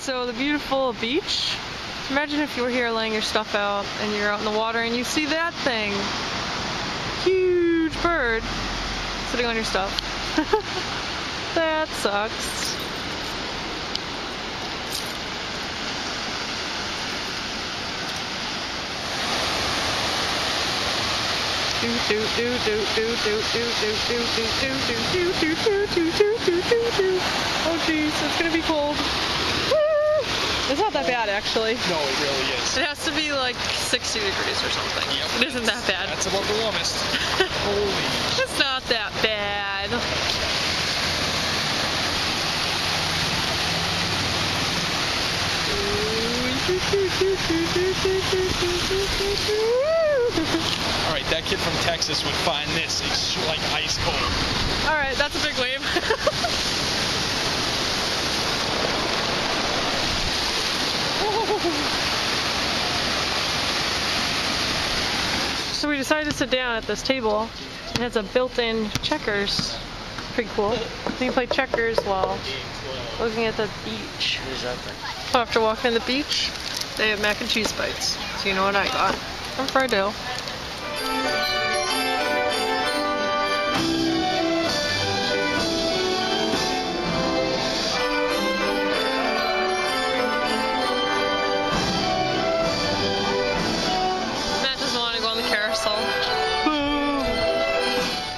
so the beautiful beach. Imagine if you were here laying your stuff out and you're out in the water and you see that thing. Huge bird sitting on your stuff. That sucks. Oh jeez, it's gonna be cold. It's not that bad actually. No, it really is. It has to be like 60 degrees or something. Yep. It isn't that bad. That's about the warmest. Holy. It's not that bad. Alright, that kid from Texas would find this like ice cold. Alright, that's a big wave. So we decided to sit down at this table. It has a built-in checkers. Pretty cool. So you can play checkers while looking at the beach. After walking the beach, they have mac and cheese bites. So you know what I got from Friday.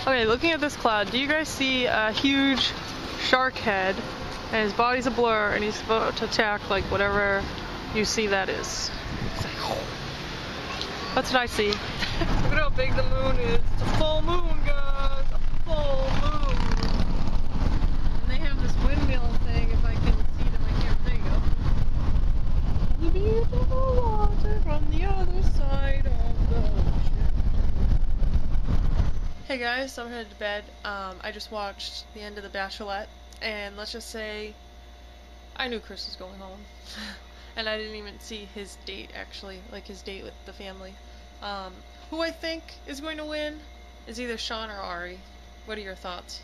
Okay, looking at this cloud, do you guys see a huge shark head and his body's a blur and he's about to attack like whatever you see that is? That's what I see. Look at how big the moon is. It's a full moon, guys. A full moon. And they have this windmill thing, if I can see it in my camera. There you go. The beautiful water from the other side of the ocean. Hey guys, I'm headed to bed. I just watched the end of The Bachelorette, and let's just say I knew Chris was going home. And I didn't even see his date, actually, like his date with the family. Who I think is going to win is either Sean or Ari. What are your thoughts?